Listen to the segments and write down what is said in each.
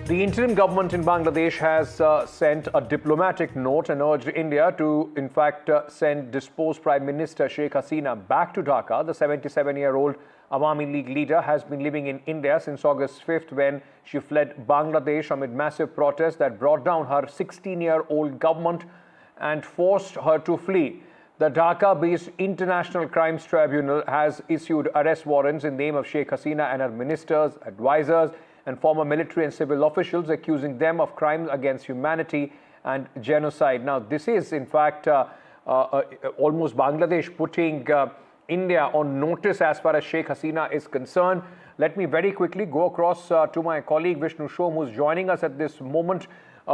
The interim government in Bangladesh has sent a diplomatic note and urged India to, in fact, send disposed Prime Minister Sheikh Hasina back to Dhaka. The 77-year-old Awami League leader has been living in India since August 5th when she fled Bangladesh amid massive protests that brought down her 16-year-old government and forced her to flee. The Dhaka-based International Crimes Tribunal has issued arrest warrants in the name of Sheikh Hasina and her ministers, advisors, and former military and civil officials, accusing them of crimes against humanity and genocide. Now, this is, in fact, almost Bangladesh putting India on notice as far as Sheikh Hasina is concerned. Let me very quickly go across to my colleague Vishnu Shom, who's joining us at this moment.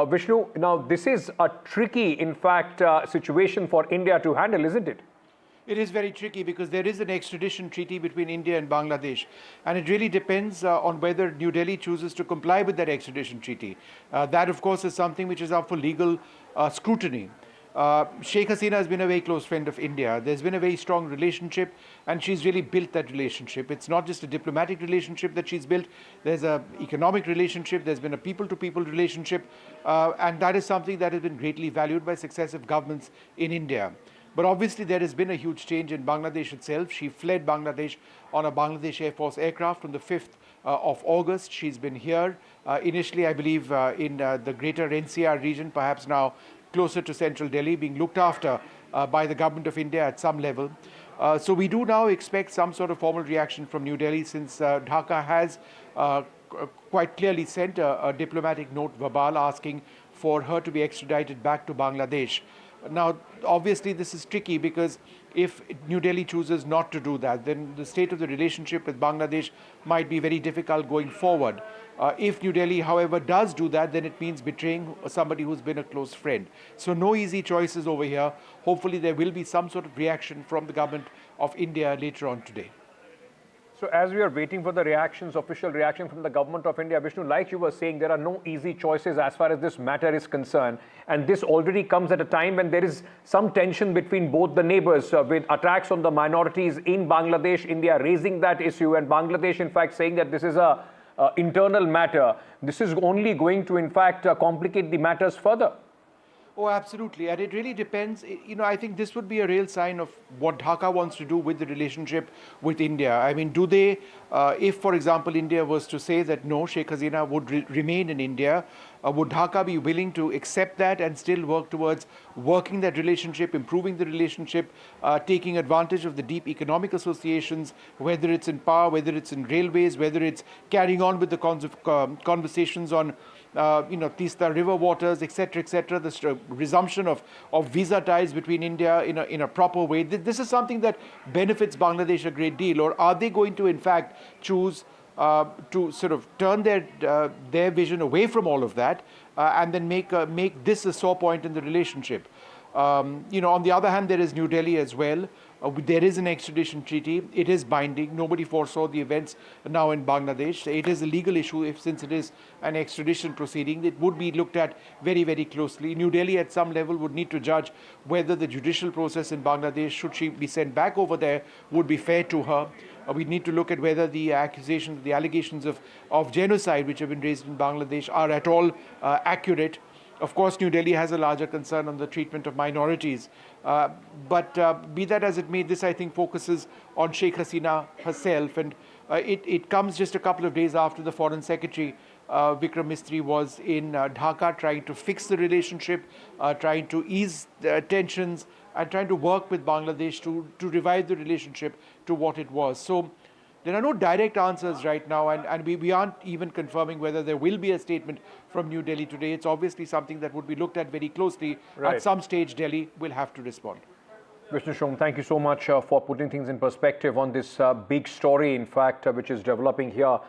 Vishnu, now this is a tricky, in fact, situation for India to handle, isn't it? It is very tricky because there is an extradition treaty between India and Bangladesh, and it really depends on whether New Delhi chooses to comply with that extradition treaty. That, of course, is something which is up for legal scrutiny. Sheikh Hasina has been a very close friend of India. There's been a very strong relationship, and she's really built that relationship. It's not just a diplomatic relationship that she's built. There's an economic relationship. There's been a people-to-people relationship, and that is something that has been greatly valued by successive governments in India. But obviously there has been a huge change in Bangladesh itself. She fled Bangladesh on a Bangladesh Air Force aircraft on the 5th of August. She's been here initially, I believe, in the greater NCR region, perhaps now closer to central Delhi, being looked after by the government of India at some level. So we do now expect some sort of formal reaction from New Delhi, since Dhaka has quite clearly sent a diplomatic note verbal asking for her to be extradited back to Bangladesh. Now, obviously, this is tricky because if New Delhi chooses not to do that, then the state of the relationship with Bangladesh might be very difficult going forward. If New Delhi, however, does do that, then it means betraying somebody who's been a close friend. So no easy choices over here. Hopefully, there will be some sort of reaction from the government of India later on today. So as we are waiting for the reactions, official reaction from the government of India, Vishnu, like you were saying, there are no easy choices as far as this matter is concerned. And this already comes at a time when there is some tension between both the neighbors with attacks on the minorities in Bangladesh, India raising that issue, and Bangladesh, in fact, saying that this is a internal matter. This is only going to, in fact, complicate the matters further. Oh, absolutely. And it really depends. You know, I think this would be a real sign of what Dhaka wants to do with the relationship with India. I mean, do they, if, for example, India was to say that no, Sheikh Hasina would remain in India, would Dhaka be willing to accept that and still work towards working that relationship, improving the relationship, taking advantage of the deep economic associations, whether it's in power, whether it's in railways, whether it's carrying on with the conversations on Tista river waters, etc., the resumption of visa ties between India in a proper way. This is something that benefits Bangladesh a great deal. Or are they going to, in fact, choose to sort of turn their vision away from all of that and then make this a sore point in the relationship? On the other hand, there is New Delhi as well. There is an extradition treaty. It is binding. Nobody foresaw the events now in Bangladesh. It is a legal issue. Since it is an extradition proceeding, it would be looked at very, very closely. New Delhi at some level would need to judge whether the judicial process in Bangladesh, should she be sent back over there, would be fair to her. We need to look at whether the allegations of genocide which have been raised in Bangladesh are at all accurate. Of course, New Delhi has a larger concern on the treatment of minorities. But be that as it may, this, I think, focuses on Sheikh Hasina herself. And it comes just a couple of days after the Foreign Secretary, Vikram Mistry, was in Dhaka trying to fix the relationship, trying to ease the tensions, and trying to work with Bangladesh to revive the relationship to what it was. So there are no direct answers right now, and we aren't even confirming whether there will be a statement from New Delhi today. It's obviously something that would be looked at very closely. Right. At some stage, Delhi will have to respond. Vishnu Shom, thank you so much for putting things in perspective on this big story, in fact, which is developing here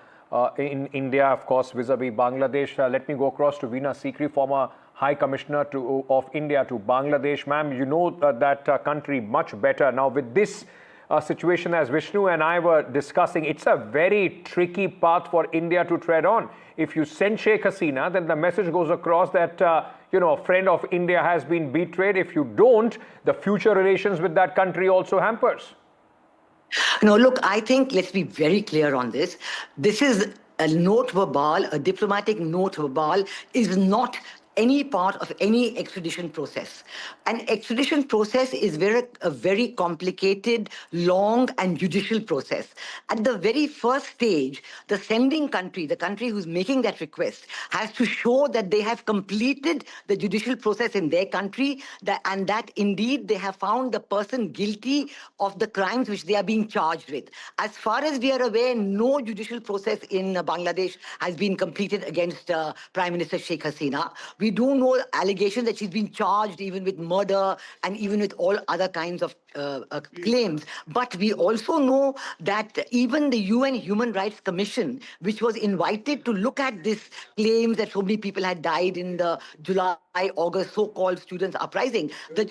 in India, of course, vis-a-vis Bangladesh. Let me go across to Veena Sikri, former High Commissioner of India to Bangladesh. Ma'am, you know that country much better. Now, with this situation, as Vishnu and I were discussing, it's a very tricky path for India to tread on. If you send Sheikh Hasina, then the message goes across that, a friend of India has been betrayed. If you don't, the future relations with that country also hampers. No, look, I think let's be very clear on this. This is a note verbal, a diplomatic note verbal, is not any part of any extradition process. An extradition process is a very complicated, long and judicial process. At the very first stage, the sending country, the country who's making that request, has to show that they have completed the judicial process in their country and that indeed they have found the person guilty of the crimes which they are being charged with. As far as we are aware, no judicial process in Bangladesh has been completed against Prime Minister Sheikh Hasina. We do know allegations that she's been charged even with murder and even with all other kinds of claims. But we also know that even the UN Human Rights Commission, which was invited to look at these claims that so many people had died in the July-August so-called students' uprising, the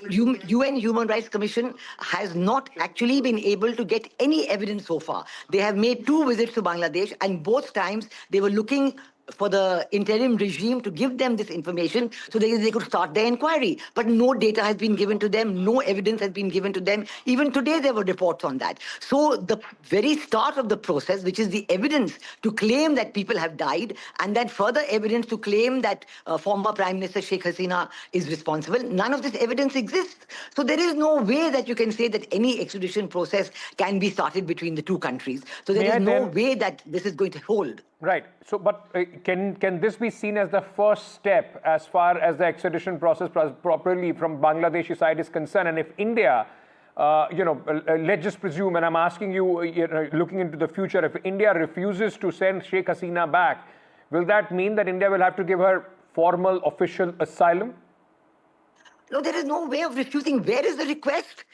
UN Human Rights Commission has not actually been able to get any evidence so far. They have made 2 visits to Bangladesh, and both times they were looking for the interim regime to give them this information so they could start their inquiry. But no data has been given to them, no evidence has been given to them. Even today there were reports on that. So the very start of the process, which is the evidence to claim that people have died, and then further evidence to claim that former Prime Minister Sheikh Hasina is responsible, none of this evidence exists. So there is no way that you can say that any extradition process can be started between the 2 countries. So there is no way that this is going to hold. Right. So, but can this be seen as the first step as far as the extradition process properly from Bangladeshi side is concerned? And if India, let's just presume, and I'm asking you, looking into the future, if India refuses to send Sheikh Hasina back, will that mean that India will have to give her formal official asylum? No, there is no way of refusing. Where is the request?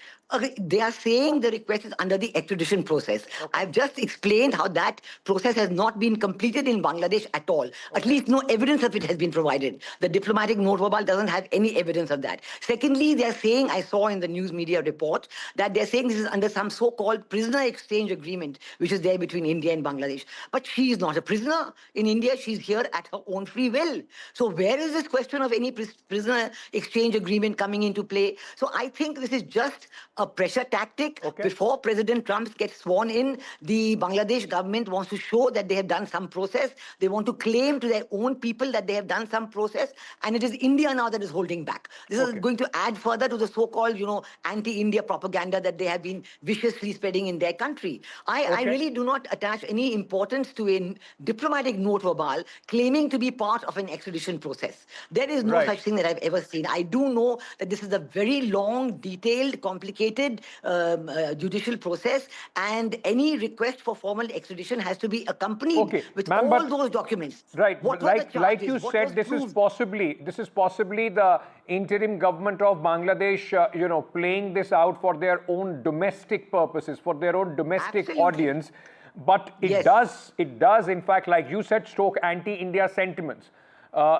They are saying the request is under the extradition process. Okay. I've just explained how that process has not been completed in Bangladesh at all. Okay. At least no evidence of it has been provided. The diplomatic note verbal doesn't have any evidence of that. Secondly, they're saying, I saw in the news media report, that they're saying this is under some so-called prisoner exchange agreement, which is there between India and Bangladesh. But she is not a prisoner in India. She's here at her own free will. So where is this question of any prisoner exchange agreement coming into play? So I think this is just a pressure tactic. Okay. Before President Trump gets sworn in, the Bangladesh government wants to show that they have done some process. They want to claim to their own people that they have done some process, and it is India now that is holding back. This is going to add further to the so-called, anti-India propaganda that they have been viciously spreading in their country. I really do not attach any importance to a diplomatic note verbal claiming to be part of an extradition process. There is no such thing that I've ever seen. I do know that this is a very long, detailed, complicated judicial process, and any request for formal extradition has to be accompanied with all those documents. Right. Like you said, this is possibly the interim government of Bangladesh, playing this out for their own domestic purposes, for their own domestic audience. But it does, in fact, like you said, stoke anti-India sentiments.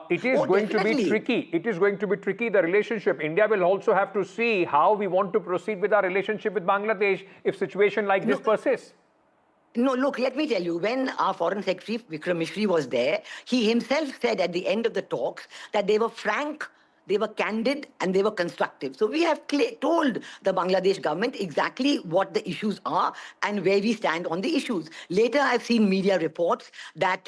It is going to be tricky. It is going to be tricky, the relationship. India will also have to see how we want to proceed with our relationship with Bangladesh if situation like this persists. No, look, let me tell you, when our Foreign Secretary, Vikram Misri, was there, he himself said at the end of the talks that they were frank, they were candid, and they were constructive. So we have told the Bangladesh government exactly what the issues are and where we stand on the issues. Later, I've seen media reports that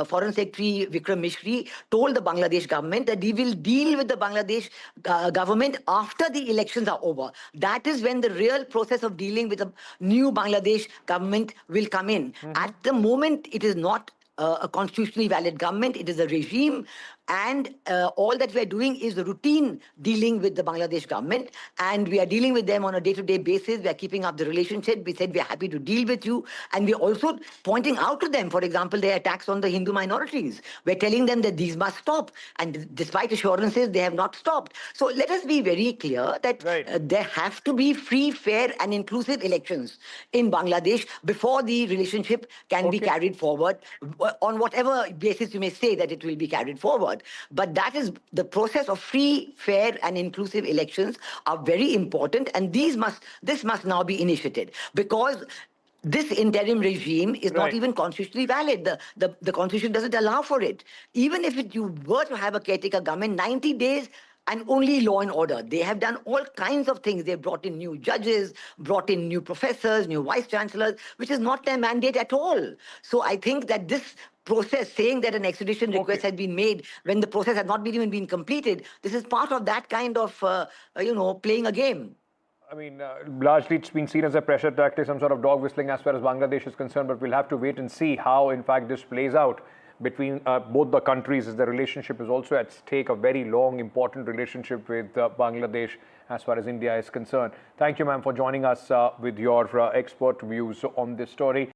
Foreign Secretary Vikram Misri told the Bangladesh government that he will deal with the Bangladesh government after the elections are over. That is when the real process of dealing with the new Bangladesh government will come in. At the moment, it is not a constitutionally valid government. It is a regime, and all that we are doing is routine dealing with the Bangladesh government, and we are dealing with them on a day-to-day basis. We are keeping up the relationship. We said we are happy to deal with you, and we are also pointing out to them, for example, their attacks on the Hindu minorities. We're telling them that these must stop, and despite assurances, they have not stopped. So let us be very clear that there have to be free, fair, and inclusive elections in Bangladesh before the relationship can be carried forward, on whatever basis you may say that it will be carried forward. But that is the process of free, fair, and inclusive elections are very important, and this must now be initiated, because this interim regime is not even constitutionally valid. The constitution doesn't allow for it. Even if you were to have a caretaker government, 90 days and only law and order. They have done all kinds of things. They've brought in new judges, brought in new professors, new vice chancellors, which is not their mandate at all. So I think that this process, saying that an extradition request has been made when the process has not even been completed, this is part of that kind of, playing a game. I mean, largely it's been seen as a pressure tactic, some sort of dog whistling as far as Bangladesh is concerned, but we'll have to wait and see how, in fact, this plays out between both the countries, as the relationship is also at stake, a very long, important relationship with Bangladesh as far as India is concerned. Thank you, ma'am, for joining us with your expert views on this story.